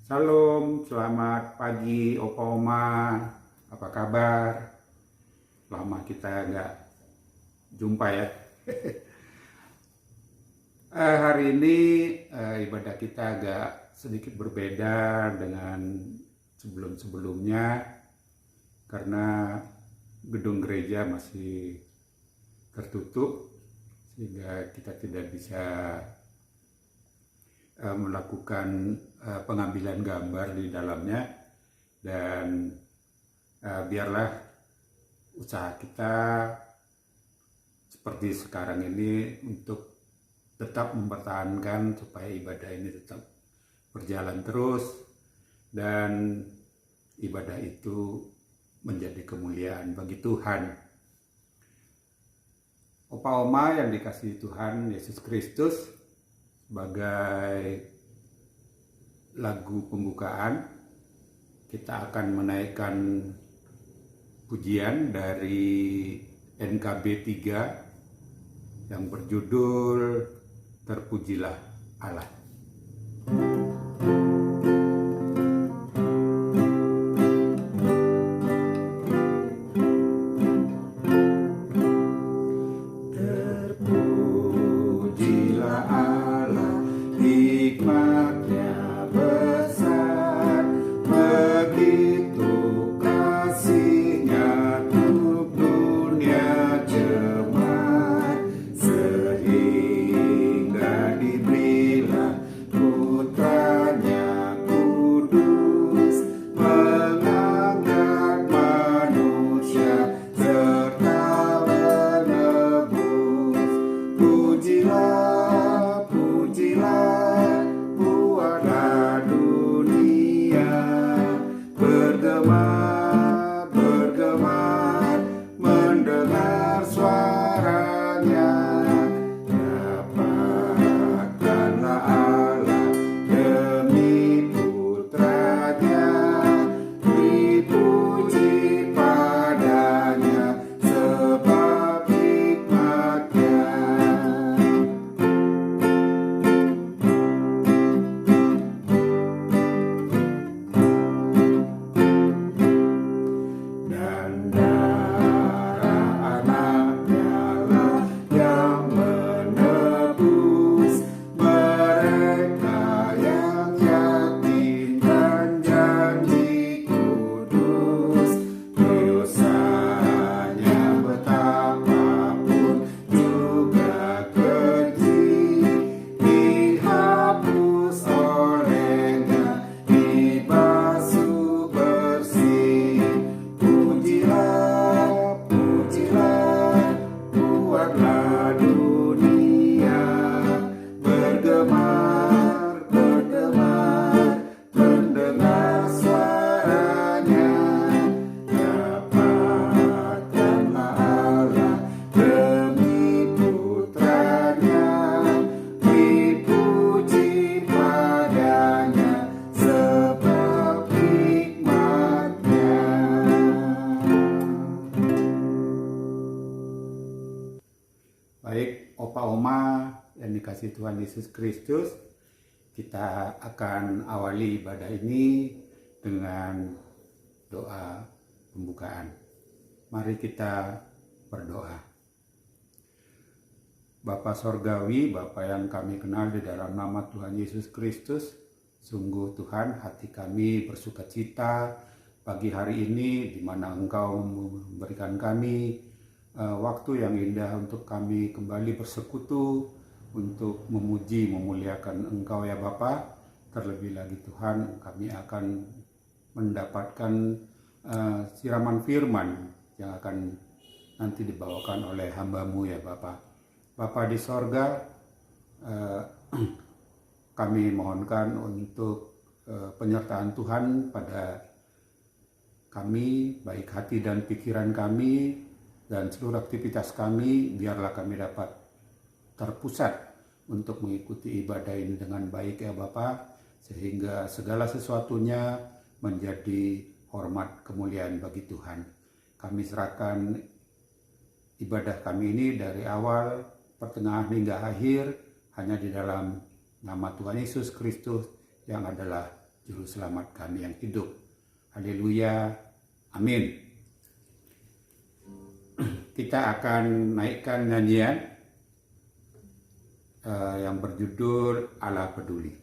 Salam, selamat pagi Opa Oma, apa kabar? Lama kita nggak jumpa ya. Hari ini ibadah kita agak sedikit berbeda dengan sebelum-sebelumnya karena gedung gereja masih tertutup sehingga kita tidak bisa melakukan pengambilan gambar di dalamnya, dan biarlah usaha kita seperti sekarang ini untuk tetap mempertahankan supaya ibadah ini tetap berjalan terus dan ibadah itu menjadi kemuliaan bagi Tuhan. Opa Oma yang dikasihi Tuhan Yesus Kristus, sebagai lagu pembukaan kita akan menaikkan pujian dari NKB 3 yang berjudul Terpujilah Allah. Baik, Opa Oma yang dikasihi Tuhan Yesus Kristus, kita akan awali ibadah ini dengan doa pembukaan. Mari kita berdoa. Bapa Sorgawi, Bapa yang kami kenal di dalam nama Tuhan Yesus Kristus, sungguh Tuhan, hati kami bersukacita pagi hari ini di mana Engkau memberikan kami waktu yang indah untuk kami kembali bersekutu untuk memuji, memuliakan Engkau ya Bapa. Terlebih lagi Tuhan, kami akan mendapatkan siraman firman yang akan nanti dibawakan oleh hamba-Mu ya Bapa. Bapa di sorga, kami mohonkan untuk penyertaan Tuhan pada kami, baik hati dan pikiran kami, dan seluruh aktivitas kami, biarlah kami dapat terpusat untuk mengikuti ibadah ini dengan baik ya Bapa, sehingga segala sesuatunya menjadi hormat kemuliaan bagi Tuhan. Kami serahkan ibadah kami ini dari awal, pertengahan hingga akhir, hanya di dalam nama Tuhan Yesus Kristus yang adalah Juru Selamat kami yang hidup. Haleluya, amin. Kita akan naikkan nyanyian yang berjudul Allah Peduli.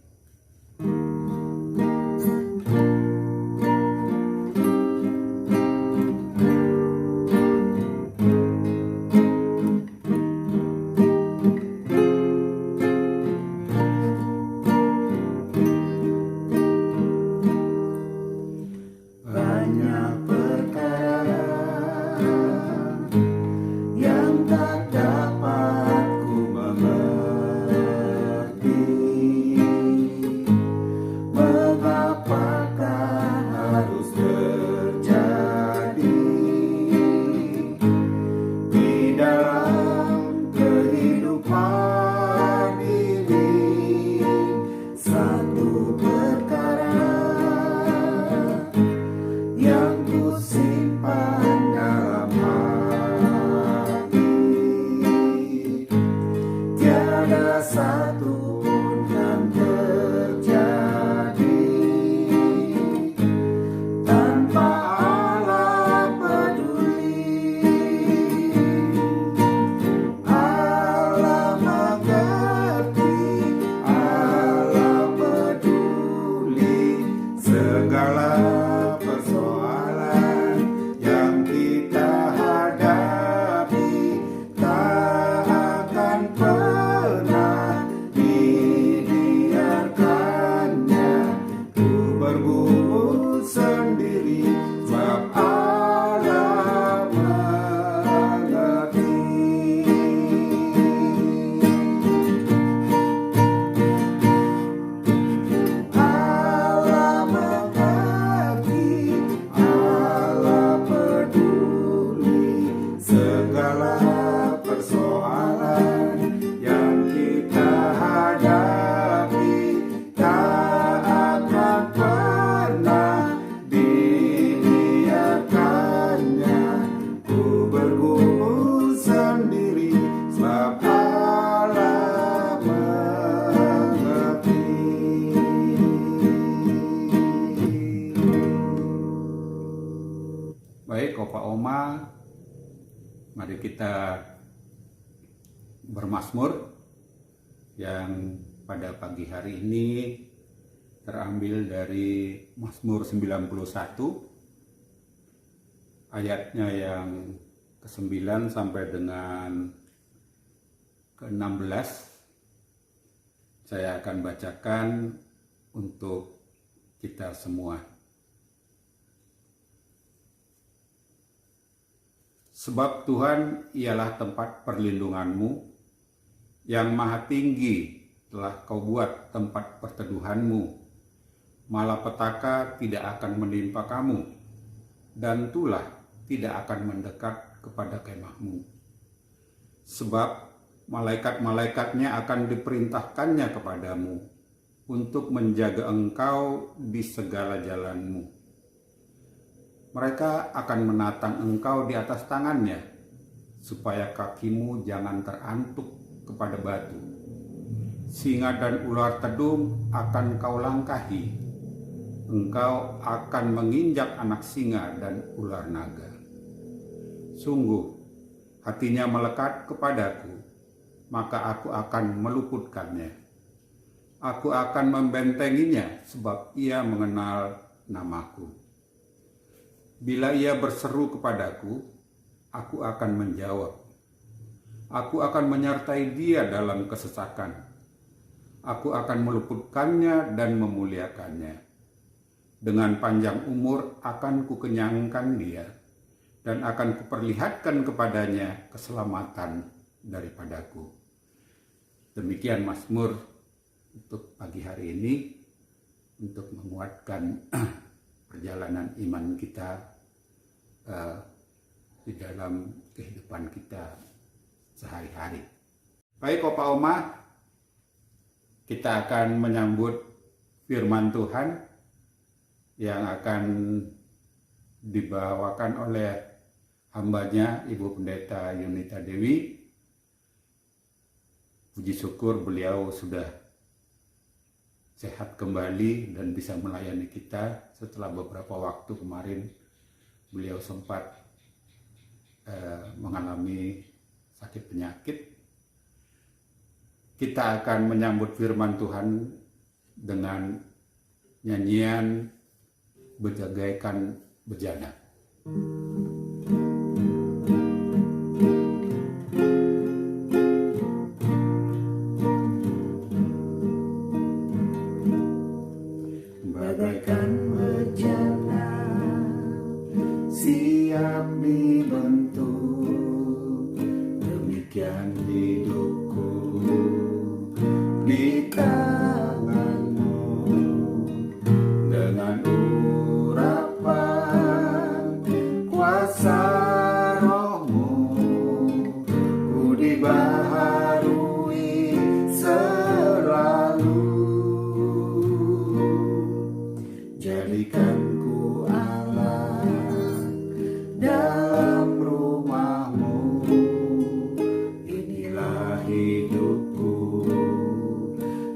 Baik, Opa Oma, mari kita bermazmur yang pada pagi hari ini terambil dari Mazmur 91, ayatnya yang ke-9 sampai dengan ke-16. Saya akan bacakan untuk kita semua. Sebab Tuhan ialah tempat perlindunganmu, yang maha tinggi telah kau buat tempat perteduhanmu. Malapetaka tidak akan menimpa kamu, dan tulah tidak akan mendekat kepada kemahmu. Sebab malaikat-malaikatnya akan diperintahkannya kepadamu, untuk menjaga engkau di segala jalanmu. Mereka akan menatang engkau di atas tangannya, supaya kakimu jangan terantuk kepada batu. Singa dan ular tedung akan kau langkahi. Engkau akan menginjak anak singa dan ular naga. Sungguh, hatinya melekat kepadaku, maka aku akan meluputkannya. Aku akan membentenginya, sebab ia mengenal namaku. Bila ia berseru kepadaku, aku akan menjawab. Aku akan menyertai dia dalam kesesakan. Aku akan meluputkannya dan memuliakannya. Dengan panjang umur akan kukenyangkan dia, dan akan kuperlihatkan kepadanya keselamatan daripadaku. Demikian Mazmur untuk pagi hari ini, untuk menguatkan perjalanan iman kita di dalam kehidupan kita sehari-hari. Baik Opa Oma, kita akan menyambut firman Tuhan yang akan dibawakan oleh hambanya Ibu Pendeta Yunita Dewi. Puji syukur beliau sudah sehat kembali dan bisa melayani kita setelah beberapa waktu kemarin beliau sempat mengalami sakit penyakit. Kita akan menyambut firman Tuhan dengan nyanyian Berjagaikan Bejana. Bagaikan bejana siap dibentuk, demikian hidupku di tanganmu. Dengan urapan kuasa rohmu, ku dibaharui selalu. Jadikanku Allah dalam rumahmu, inilah hidupku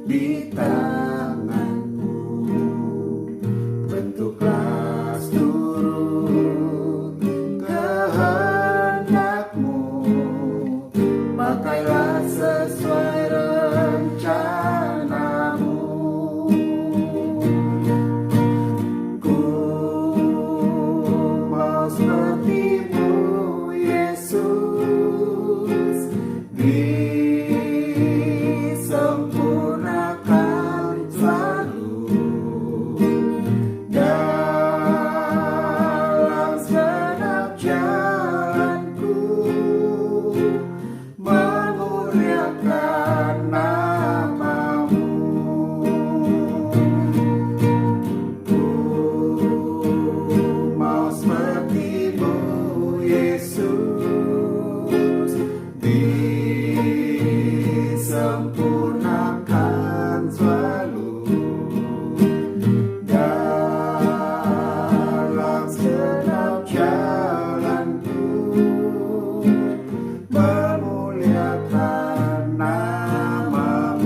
di tanganmu. Bentuklah seluruh kehendakmu, pakailah sesuai rencanamu. Ku mau sepertimu Yesus, disempurnakan selalu dalam segenap jalanku, memuliakan namamu. Ku mau sepertimu Yesus, disempurnakan selalu dalam segenap jalanku, memuliakan namamu,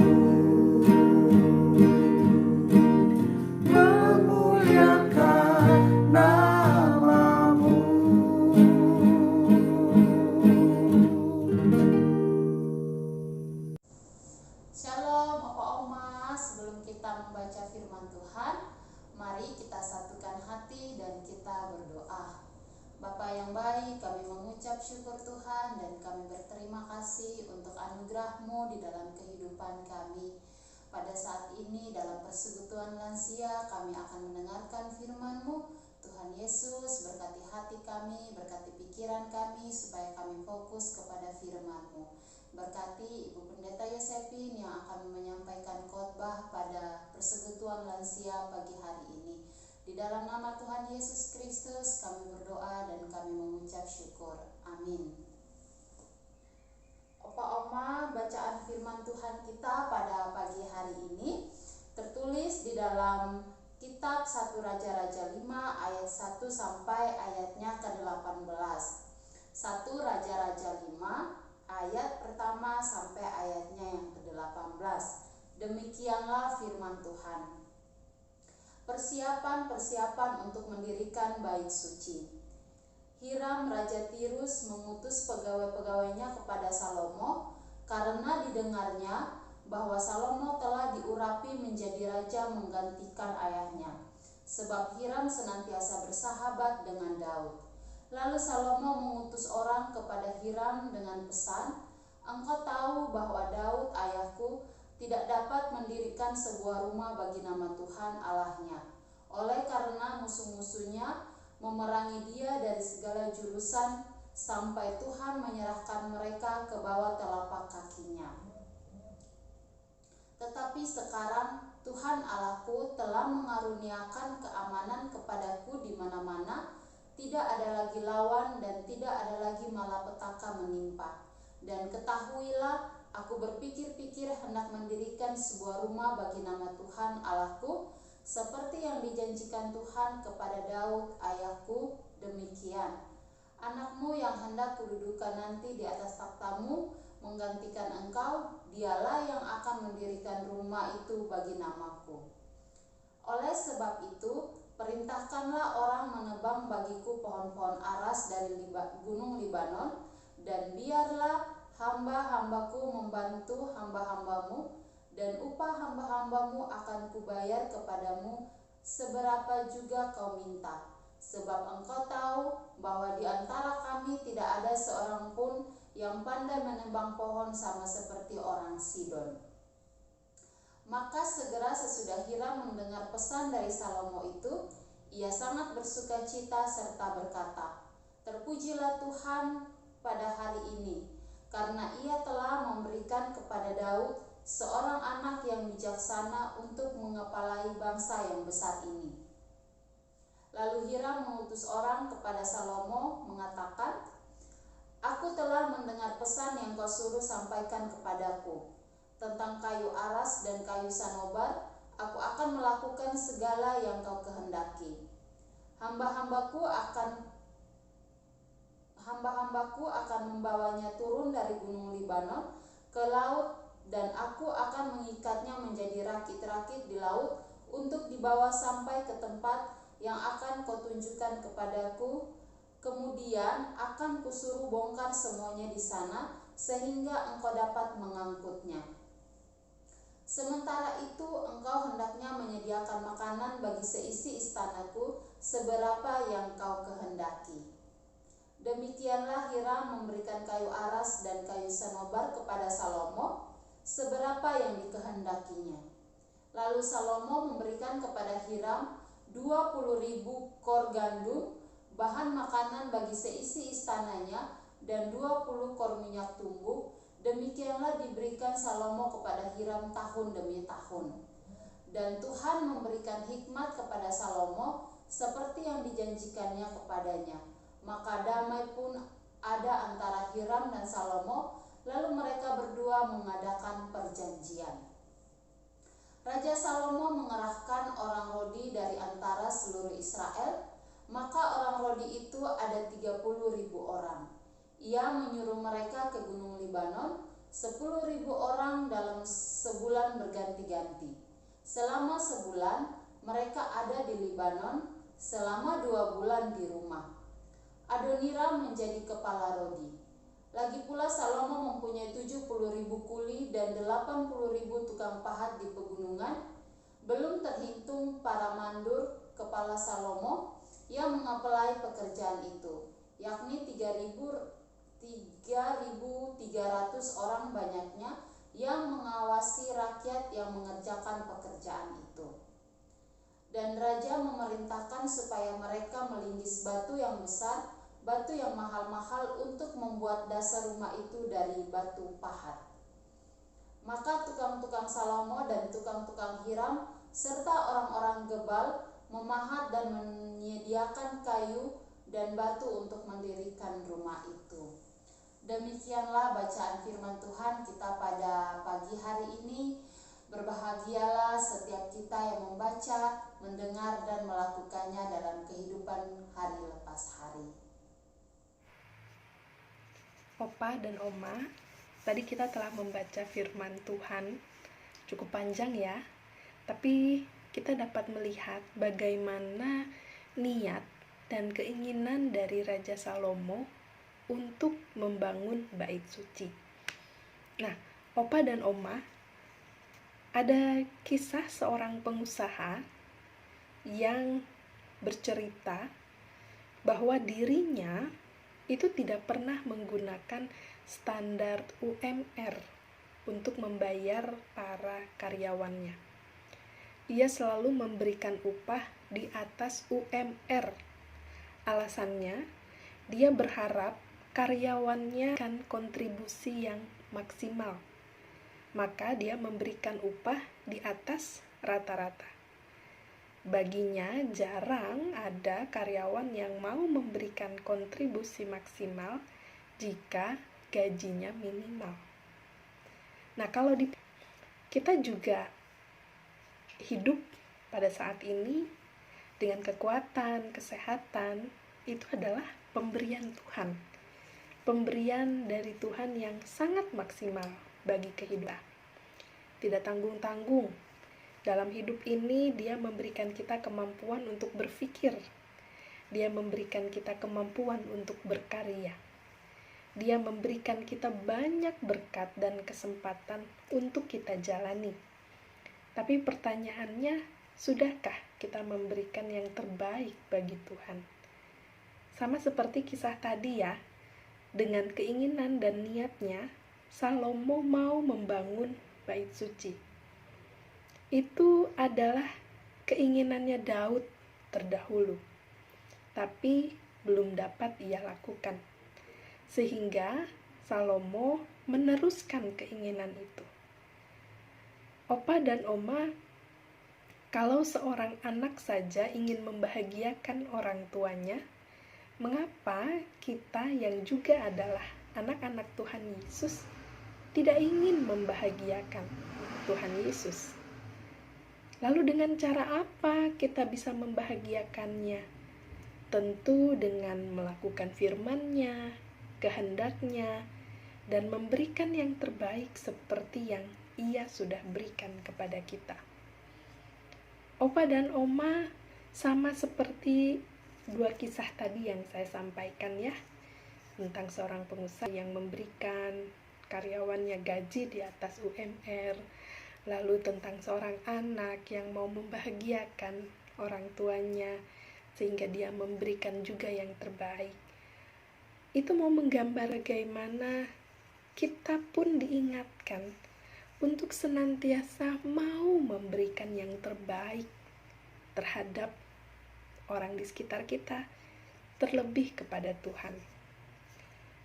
memuliakan namamu. Shalom Opa Oma, sebelum kita membaca firman Tuhan, mari kita satukan hati dan kita berdoa. Bapa yang baik, kami mengucap syukur Tuhan dan kami berterima kasih untuk anugerah-Mu di dalam kehidupan kami. Pada saat ini dalam persekutuan lansia kami akan mendengarkan firman-Mu. Tuhan Yesus, berkati hati kami, berkati pikiran kami supaya kami fokus kepada firman-Mu. Berkati Ibu Pendeta Yosefin yang akan menyampaikan khotbah pada persekutuan lansia pagi hari ini. Di dalam nama Tuhan Yesus Kristus kami berdoa dan kami mengucap syukur. Amin. Opa Oma, bacaan firman Tuhan kita pada pagi hari ini tertulis di dalam kitab 1 Raja-Raja 5 ayat 1 sampai ayatnya ke-18. 1 Raja-Raja 5 ayat pertama sampai ayatnya yang ke-18. Demikianlah firman Tuhan. Persiapan-persiapan untuk mendirikan bait suci. Hiram Raja Tirus mengutus pegawai-pegawainya kepada Salomo karena didengarnya bahwa Salomo telah diurapi menjadi raja menggantikan ayahnya, sebab Hiram senantiasa bersahabat dengan Daud. Lalu Salomo mengutus orang kepada Hiram dengan pesan, "Engkau tahu bahwa Daud ayahku tidak dapat mendirikan sebuah rumah bagi nama Tuhan Allahnya, oleh karena musuh-musuhnya memerangi dia dari segala jurusan sampai Tuhan menyerahkan mereka ke bawah telapak kakinya. Tetapi sekarang Tuhan Allahku telah mengaruniakan keamanan kepadaku di mana-mana, tidak ada lagi lawan dan tidak ada lagi malapetaka menimpa. Dan ketahuilah, aku berpikir-pikir hendak mendirikan sebuah rumah bagi nama Tuhan Allahku, seperti yang dijanjikan Tuhan kepada Daud ayahku, demikian. Anakmu yang hendak kududukan nanti di atas takhtamu menggantikan engkau, dialah yang akan mendirikan rumah itu bagi namaku. Oleh sebab itu, perintahkanlah orang menebang bagiku pohon-pohon aras dari gunung Libanon, dan biarlah hamba-hambaku membantu hamba-hambamu, dan upah hamba-hambamu akan kubayar kepadamu seberapa juga kau minta. Sebab engkau tahu bahwa di antara kami tidak ada seorang pun yang pandai menebang pohon sama seperti orang Sidon. Maka segera sesudah Hiram mendengar pesan dari Salomo itu, ia sangat bersuka cita serta berkata, "Terpujilah Tuhan pada hari ini, karena ia telah memberikan kepada Daud seorang anak yang bijaksana untuk mengepalai bangsa yang besar ini." Lalu Hiram mengutus orang kepada Salomo mengatakan, "Aku telah mendengar pesan yang kau suruh sampaikan kepadaku. Tentang kayu aras dan kayu sanobar, aku akan melakukan segala yang kau kehendaki. Hamba-hambaku akan membawanya turun dari gunung Libanon ke laut, dan aku akan mengikatnya menjadi rakit-rakit di laut untuk dibawa sampai ke tempat yang akan kau tunjukkan kepadaku. Kemudian akan kusuruh bongkar semuanya di sana, sehingga engkau dapat mengangkutnya. Sementara itu engkau hendaknya menyediakan makanan bagi seisi istanaku seberapa yang kau kehendaki." Demikianlah Hiram memberikan kayu aras dan kayu sanobar kepada Salomo seberapa yang dikehendakinya. Lalu Salomo memberikan kepada Hiram 20.000 kor gandum, bahan makanan bagi seisi istananya, dan 20 kor minyak tumbuk. Demikianlah diberikan Salomo kepada Hiram tahun demi tahun. Dan Tuhan memberikan hikmat kepada Salomo seperti yang dijanjikannya kepadanya. Maka damai pun ada antara Hiram dan Salomo, lalu mereka berdua mengadakan perjanjian. Raja Salomo mengerahkan orang Rodi dari antara seluruh Israel, maka orang Rodi itu ada 30.000 orang. Ia menyuruh mereka ke gunung Libanon, 10.000 orang dalam sebulan berganti-ganti. Selama sebulan mereka ada di Libanon, selama 2 bulan di rumah. Adoniram menjadi kepala Rodi. Lagi pula Salomo mempunyai 70.000 kuli dan 80.000 tukang pahat di pegunungan, belum terhitung para mandur kepala Salomo yang mengepelai pekerjaan itu, yakni 3.300 orang banyaknya yang mengawasi rakyat yang mengerjakan pekerjaan itu. Dan raja memerintahkan supaya mereka melindis batu yang besar, batu yang mahal-mahal untuk membuat dasar rumah itu dari batu pahat. Maka tukang-tukang Salomo dan tukang-tukang Hiram serta orang-orang Gebal memahat dan menyediakan kayu dan batu untuk mendirikan rumah itu. Demikianlah bacaan firman Tuhan kita pada pagi hari ini. Berbahagialah setiap kita yang membaca, mendengar, dan melakukannya dalam kehidupan hari lepas hari. Opa dan Oma, tadi kita telah membaca firman Tuhan, cukup panjang ya, tapi kita dapat melihat bagaimana niat dan keinginan dari Raja Salomo untuk membangun bait suci. Nah, Opa dan Oma, ada kisah seorang pengusaha yang bercerita bahwa dirinya itu tidak pernah menggunakan standar UMR untuk membayar para karyawannya. Ia selalu memberikan upah di atas UMR. Alasannya, dia berharap karyawannya akan kontribusi yang maksimal. Maka dia memberikan upah di atas rata-rata. Baginya jarang ada karyawan yang mau memberikan kontribusi maksimal jika gajinya minimal. Nah, kalau kita juga hidup pada saat ini dengan kekuatan, kesehatan, itu adalah pemberian Tuhan. pemberian dari Tuhan yang sangat maksimal bagi kehidupan. Tidak tanggung-tanggung. Dalam hidup ini Dia memberikan kita kemampuan untuk berpikir. Dia memberikan kita kemampuan untuk berkarya. Dia memberikan kita banyak berkat dan kesempatan untuk kita jalani. Tapi pertanyaannya, sudahkah kita memberikan yang terbaik bagi Tuhan? Sama seperti kisah tadi ya, dengan keinginan dan niatnya, Salomo mau membangun bait suci. Itu adalah keinginannya Daud terdahulu, tapi belum dapat ia lakukan. Sehingga Salomo meneruskan keinginan itu. Opa dan Oma, kalau seorang anak saja ingin membahagiakan orang tuanya, mengapa kita yang juga adalah anak-anak Tuhan Yesus tidak ingin membahagiakan Tuhan Yesus? Lalu dengan cara apa kita bisa membahagiakannya? Tentu dengan melakukan firman-Nya, kehendaknya, dan memberikan yang terbaik seperti yang Ia sudah berikan kepada kita. Opa dan Oma sama seperti dua kisah tadi yang saya sampaikan ya, tentang seorang pengusaha yang memberikan karyawannya gaji di atas UMR, lalu tentang seorang anak yang mau membahagiakan orang tuanya sehingga dia memberikan juga yang terbaik. Itu mau menggambar bagaimana kita pun diingatkan untuk senantiasa mau memberikan yang terbaik terhadap orang di sekitar kita, terlebih kepada Tuhan.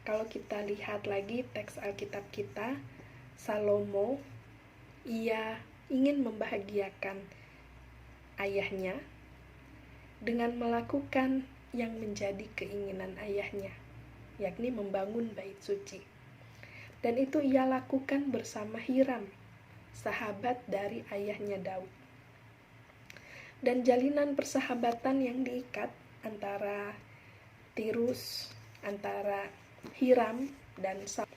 Kalau kita lihat lagi teks Alkitab kita, Salomo, ia ingin membahagiakan ayahnya dengan melakukan yang menjadi keinginan ayahnya, yakni membangun bait suci. Dan itu ia lakukan bersama Hiram, sahabat dari ayahnya Daud. Dan jalinan persahabatan yang diikat antara Hiram dan Salomo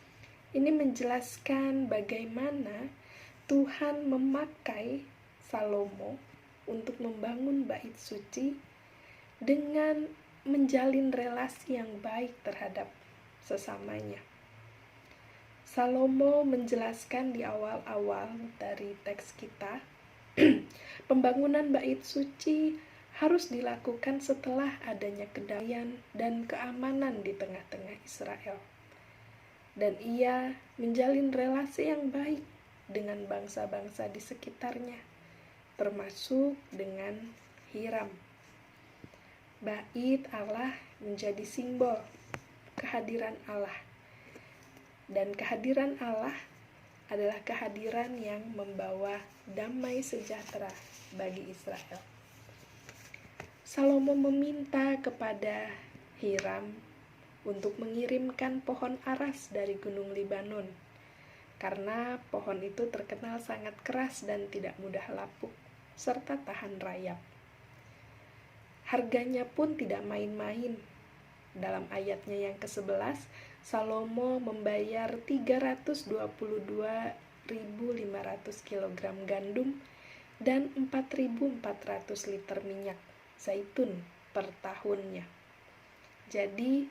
ini menjelaskan bagaimana Tuhan memakai Salomo untuk membangun bait suci dengan menjalin relasi yang baik terhadap sesamanya. Salomo menjelaskan di awal-awal dari teks kita, pembangunan bait suci harus dilakukan setelah adanya kedamaian dan keamanan di tengah-tengah Israel. Dan ia menjalin relasi yang baik dengan bangsa-bangsa di sekitarnya, termasuk dengan Hiram. Bait Allah menjadi simbol kehadiran Allah. Dan kehadiran Allah adalah kehadiran yang membawa damai sejahtera bagi Israel. Salomo meminta kepada Hiram untuk mengirimkan pohon aras dari Gunung Libanon, karena pohon itu terkenal sangat keras dan tidak mudah lapuk, serta tahan rayap. Harganya pun tidak main-main. Dalam ayatnya yang ke-11, Salomo membayar 322.500 kg gandum dan 4.400 liter minyak zaitun per tahunnya. Jadi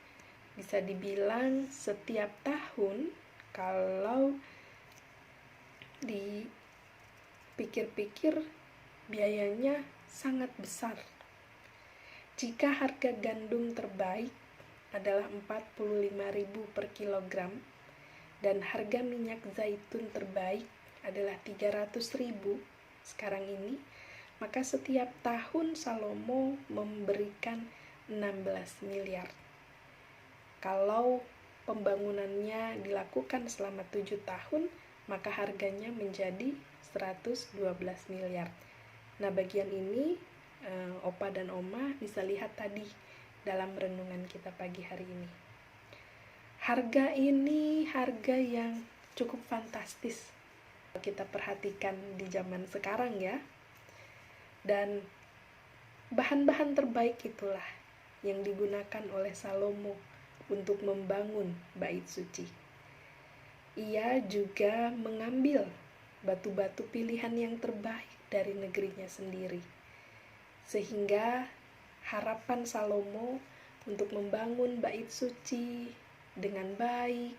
bisa dibilang setiap tahun kalau dipikir-pikir biayanya sangat besar. Jika harga gandum terbaik adalah 45.000 per kilogram dan harga minyak zaitun terbaik adalah 300.000 sekarang ini, maka setiap tahun Salomo memberikan 16 miliar. Kalau pembangunannya dilakukan selama 7 tahun, maka harganya menjadi 112 miliar. Nah, bagian ini Opa dan Oma bisa lihat tadi dalam renungan kita pagi hari ini. Harga ini harga yang cukup fantastis kita perhatikan di zaman sekarang ya. Dan bahan-bahan terbaik itulah yang digunakan oleh Salomo untuk membangun bait suci. Ia juga mengambil batu-batu pilihan yang terbaik dari negerinya sendiri. Sehingga harapan Salomo untuk membangun bait suci dengan baik,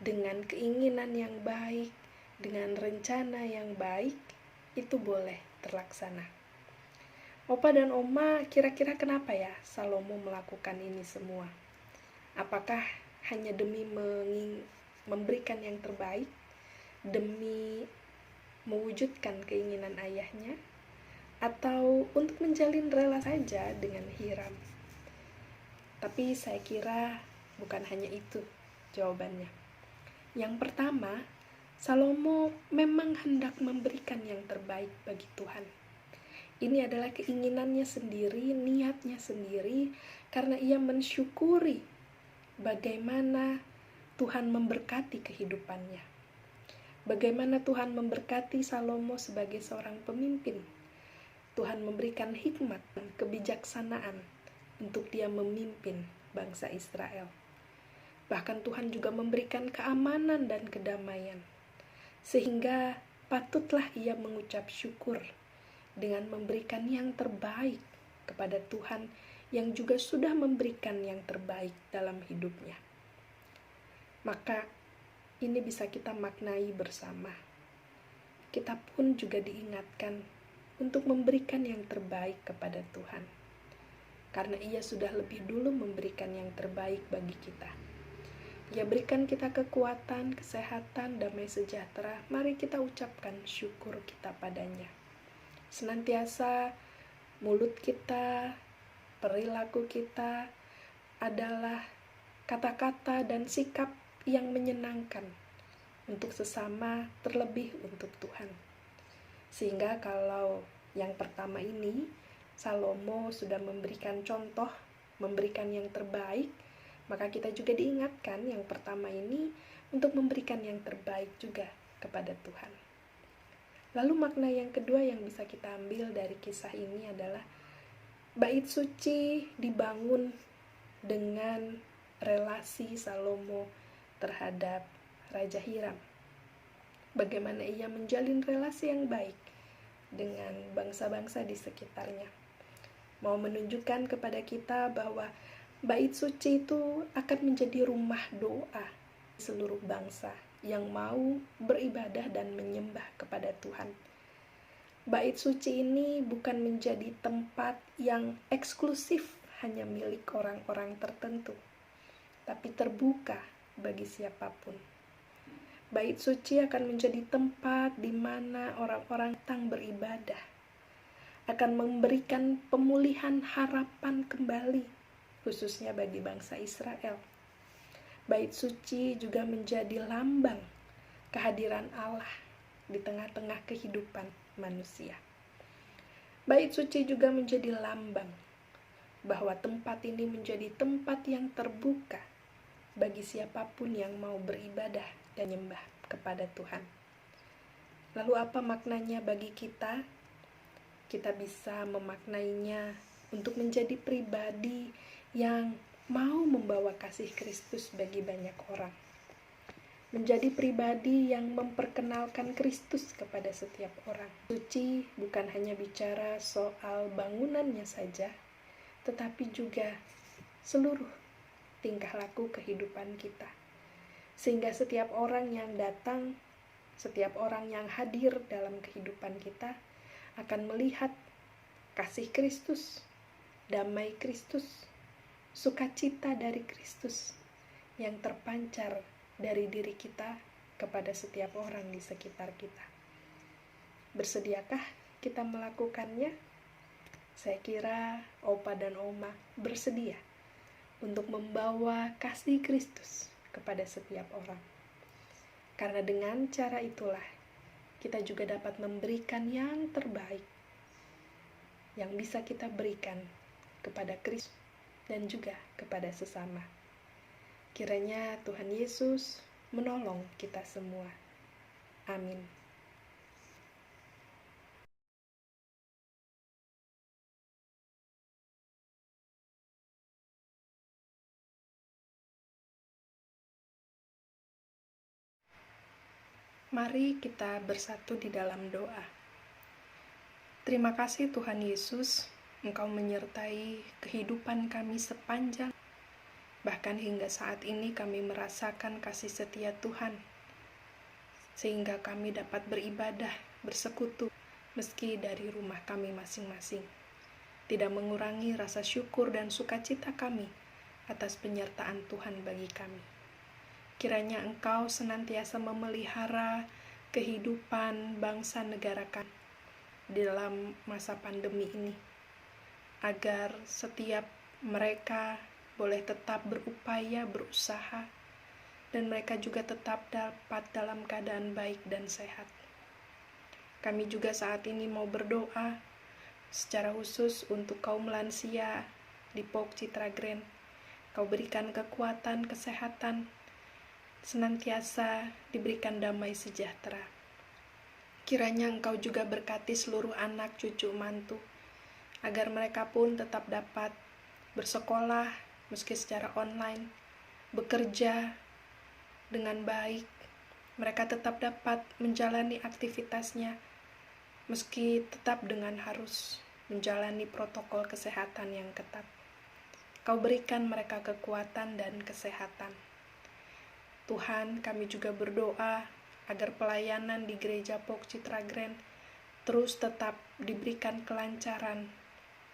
dengan keinginan yang baik, dengan rencana yang baik, itu boleh terlaksana. Opa dan Oma, kira-kira kenapa ya Salomo melakukan ini semua? Apakah hanya demi memberikan yang terbaik, demi mewujudkan keinginan ayahnya, atau untuk menjalin relasi saja dengan Hiram? Tapi saya kira bukan hanya itu jawabannya. Yang pertama, Salomo memang hendak memberikan yang terbaik bagi Tuhan. Ini adalah keinginannya sendiri, niatnya sendiri, karena ia mensyukuri bagaimana Tuhan memberkati kehidupannya. Bagaimana Tuhan memberkati Salomo sebagai seorang pemimpin. Tuhan memberikan hikmat dan kebijaksanaan untuk dia memimpin bangsa Israel. Bahkan Tuhan juga memberikan keamanan dan kedamaian. Sehingga patutlah ia mengucap syukur dengan memberikan yang terbaik kepada Tuhan yang juga sudah memberikan yang terbaik dalam hidupnya. Maka ini bisa kita maknai bersama. Kita pun juga diingatkan untuk memberikan yang terbaik kepada Tuhan. Karena ia sudah lebih dulu memberikan yang terbaik bagi kita. Ia berikan kita kekuatan, kesehatan, damai sejahtera. Mari kita ucapkan syukur kita padanya. Senantiasa mulut kita, perilaku kita adalah kata-kata dan sikap yang menyenangkan untuk sesama, terlebih untuk Tuhan. Sehingga kalau yang pertama ini, Salomo sudah memberikan contoh, memberikan yang terbaik, maka kita juga diingatkan yang pertama ini untuk memberikan yang terbaik juga kepada Tuhan. Lalu makna yang kedua yang bisa kita ambil dari kisah ini adalah bait suci dibangun dengan relasi Salomo terhadap Raja Hiram. Bagaimana ia menjalin relasi yang baik dengan bangsa-bangsa di sekitarnya. Mau menunjukkan kepada kita bahwa bait suci itu akan menjadi rumah doa seluruh bangsa yang mau beribadah dan menyembah kepada Tuhan. Bait suci ini bukan menjadi tempat yang eksklusif hanya milik orang-orang tertentu, tapi terbuka bagi siapapun. Bait suci akan menjadi tempat di mana orang-orang datang beribadah, akan memberikan pemulihan harapan kembali, khususnya bagi bangsa Israel. Bait suci juga menjadi lambang kehadiran Allah di tengah-tengah kehidupan manusia. Bait suci juga menjadi lambang bahwa tempat ini menjadi tempat yang terbuka bagi siapapun yang mau beribadah dan menyembah kepada Tuhan. Lalu apa maknanya bagi kita? Kita bisa memaknainya untuk menjadi pribadi yang mau membawa kasih Kristus bagi banyak orang. Menjadi pribadi yang memperkenalkan Kristus kepada setiap orang. Suci bukan hanya bicara soal bangunannya saja, tetapi juga seluruh tingkah laku kehidupan kita. Sehingga setiap orang yang datang, setiap orang yang hadir dalam kehidupan kita akan melihat kasih Kristus, damai Kristus, sukacita dari Kristus yang terpancar dari diri kita kepada setiap orang di sekitar kita. Bersediakah kita melakukannya? Saya kira Opa dan Oma bersedia untuk membawa kasih Kristus kepada setiap orang. Karena dengan cara itulah kita juga dapat memberikan yang terbaik yang bisa kita berikan kepada Kristus dan juga kepada sesama. Kiranya Tuhan Yesus menolong kita semua. Amin. Mari kita bersatu di dalam doa. Terima kasih Tuhan Yesus, Engkau menyertai kehidupan kami sepanjang, bahkan hingga saat ini kami merasakan kasih setia Tuhan, sehingga kami dapat beribadah, bersekutu, meski dari rumah kami masing-masing. Tidak mengurangi rasa syukur dan sukacita kami atas penyertaan Tuhan bagi kami. Kiranya Engkau senantiasa memelihara kehidupan bangsa negara kami dalam masa pandemi ini, agar setiap mereka boleh tetap berupaya, berusaha, dan mereka juga tetap dapat dalam keadaan baik dan sehat. Kami juga saat ini mau berdoa secara khusus untuk kaum lansia di POK Citra Grand. Kau berikan kekuatan, kesehatan, senantiasa diberikan damai sejahtera. Kiranya Engkau juga berkati seluruh anak, cucu, mantu, agar mereka pun tetap dapat bersekolah meski secara online, bekerja dengan baik. Mereka tetap dapat menjalani aktivitasnya meski tetap dengan harus menjalani protokol kesehatan yang ketat. Kau berikan mereka kekuatan dan kesehatan. Tuhan, kami juga berdoa agar pelayanan di Gereja POK Citra Grand terus tetap diberikan kelancaran,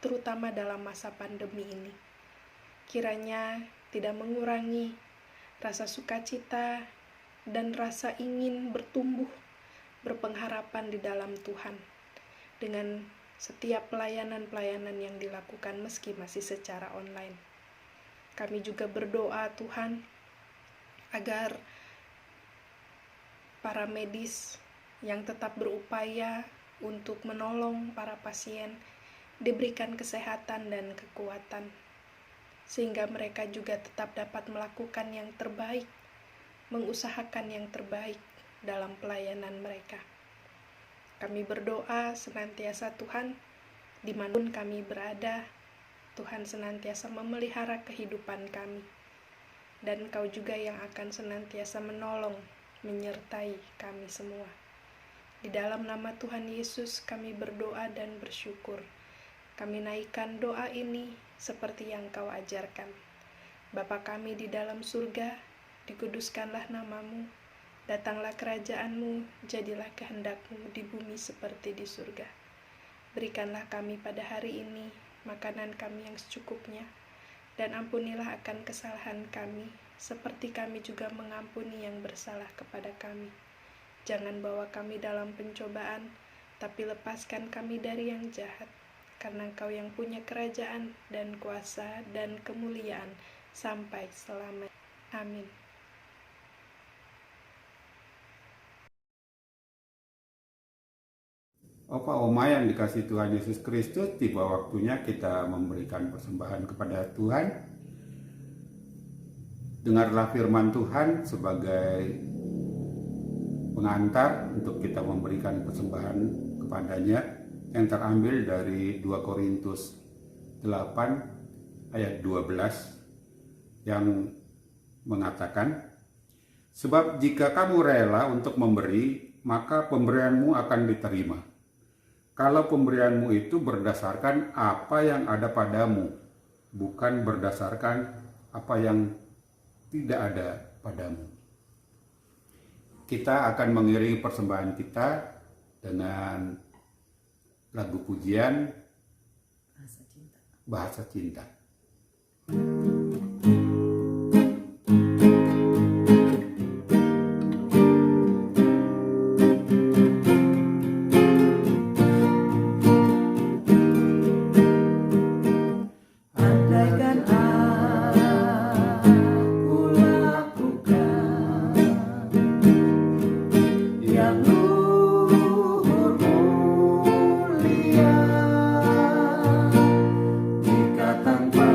terutama dalam masa pandemi ini. Kiranya tidak mengurangi rasa sukacita dan rasa ingin bertumbuh, berpengharapan di dalam Tuhan dengan setiap pelayanan-pelayanan yang dilakukan meski masih secara online. Kami juga berdoa Tuhan agar para medis yang tetap berupaya untuk menolong para pasien diberikan kesehatan dan kekuatan, sehingga mereka juga tetap dapat melakukan yang terbaik, mengusahakan yang terbaik dalam pelayanan mereka. Kami berdoa senantiasa Tuhan, dimanapun kami berada, Tuhan senantiasa memelihara kehidupan kami, dan Kau juga yang akan senantiasa menolong, menyertai kami semua. Di dalam nama Tuhan Yesus kami berdoa dan bersyukur. Kami naikkan doa ini seperti yang Kau ajarkan. Bapa kami di dalam surga, dikuduskanlah namamu, datanglah kerajaan-Mu, jadilah kehendak-Mu di bumi seperti di surga. Berikanlah kami pada hari ini makanan kami yang secukupnya, dan ampunilah akan kesalahan kami, seperti kami juga mengampuni yang bersalah kepada kami. Jangan bawa kami dalam pencobaan, tapi lepaskan kami dari yang jahat, karena Engkau yang punya kerajaan dan kuasa dan kemuliaan sampai selamanya. Amin. Opa Oma yang dikasih Tuhan Yesus Kristus, tiba waktunya kita memberikan persembahan kepada Tuhan. Dengarlah firman Tuhan sebagai pengantar untuk kita memberikan persembahan kepadanya, yang terambil dari 2 Korintus 8 ayat 12 yang mengatakan, sebab jika kamu rela untuk memberi, maka pemberianmu akan diterima. Kalau pemberianmu itu berdasarkan apa yang ada padamu, bukan berdasarkan apa yang tidak ada padamu. Kita akan mengiringi persembahan kita dengan lagu pujian Bahasa Cinta. Jika tanpa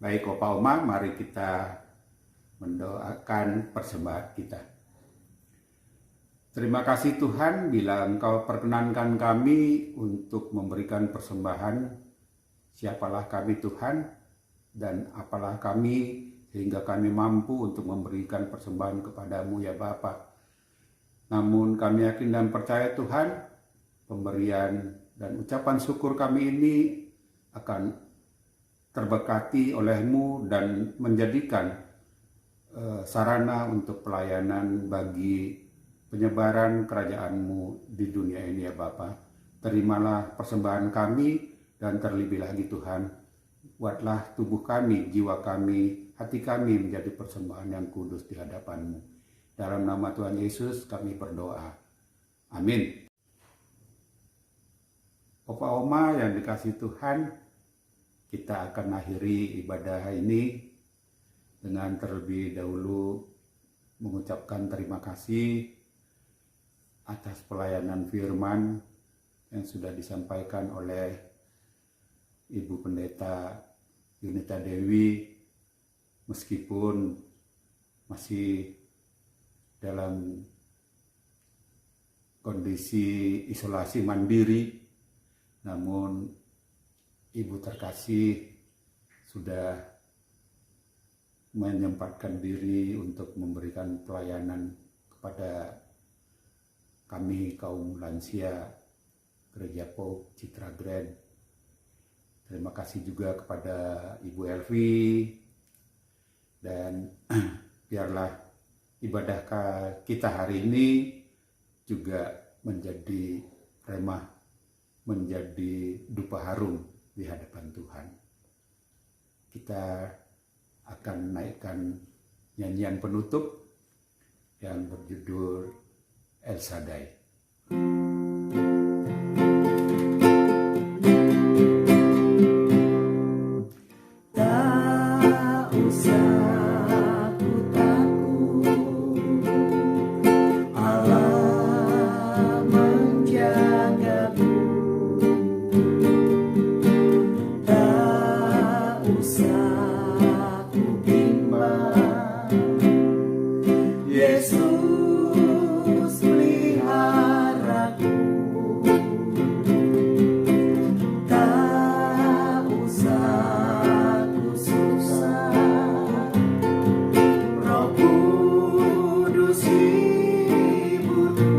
Baik Opa Oma, mari kita mendoakan persembahan kita. Terima kasih Tuhan bila Engkau perkenankan kami untuk memberikan persembahan. Siapalah kami Tuhan dan apalah kami sehingga kami mampu untuk memberikan persembahan kepadamu ya Bapa. Namun kami yakin dan percaya Tuhan, pemberian dan ucapan syukur kami ini akan terberkati oleh-Mu dan menjadikan sarana untuk pelayanan bagi penyebaran kerajaan-Mu di dunia ini ya Bapa. Terimalah persembahan kami dan terlebih lagi Tuhan, buatlah tubuh kami, jiwa kami, hati kami menjadi persembahan yang kudus di hadapan-Mu. Dalam nama Tuhan Yesus kami berdoa. Amin. Opa Oma yang dikasihi Tuhan, kita akan akhiri ibadah ini dengan terlebih dahulu mengucapkan terima kasih atas pelayanan firman yang sudah disampaikan oleh Ibu Pendeta Yunita Dewi, meskipun masih dalam kondisi isolasi mandiri, namun Ibu terkasih sudah menyempatkan diri untuk memberikan pelayanan kepada kami kaum lansia Gereja Pope Citra Grand. Terima kasih juga kepada Ibu Elvi, dan biarlah ibadah kita hari ini juga menjadi remah, menjadi dupa harum di hadapan Tuhan. Kita akan naikkan nyanyian penutup yang berjudul El Shaddai. Tak usah ku takut, Allah menjagaku. Tak usah ku bimbang, Yesus peliharaku. Tak usah ku susah, Roh Kudus hiburku.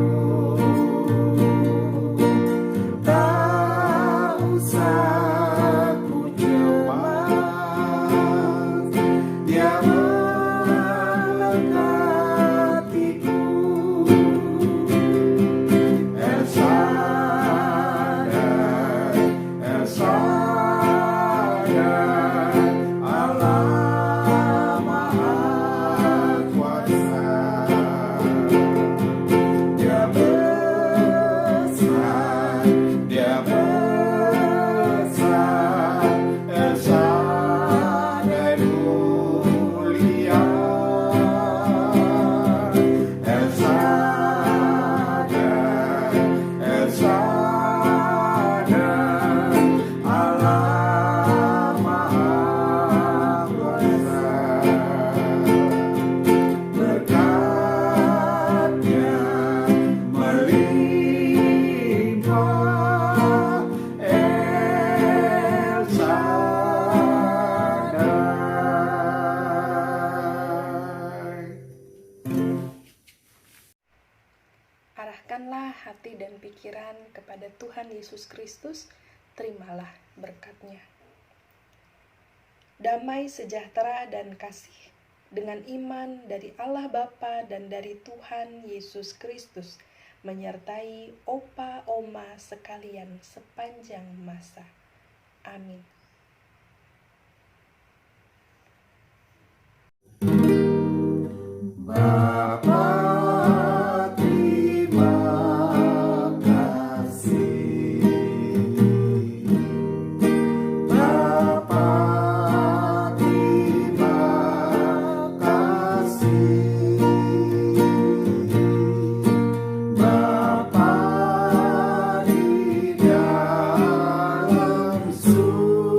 Tak usah ku cemas, Dia melekatiku. El Shaddai, El Shaddai, Allah Maha Kuasa. Dia besar, Dia besar, El Shaddai mulia. El Shaddai, El Shaddai, Allah Maha Kuasa. Berkat-Nya melimpah, El Shaddai. Arahkanlah hati dan pikiran kepada Tuhan Yesus Kristus, terimalah berkat-Nya. Damai, sejahtera, dan kasih dengan iman dari Allah Bapa dan dari Tuhan Yesus Kristus menyertai Opa Oma sekalian sepanjang masa. Amin. Bapa, terima kasih. Bapa, terima kasih. Bapa di dalam surga.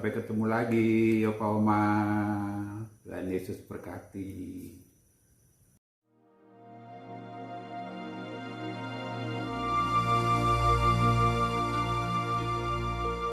Sampai ketemu lagi, Opa Oma. Tuhan Yesus berkati.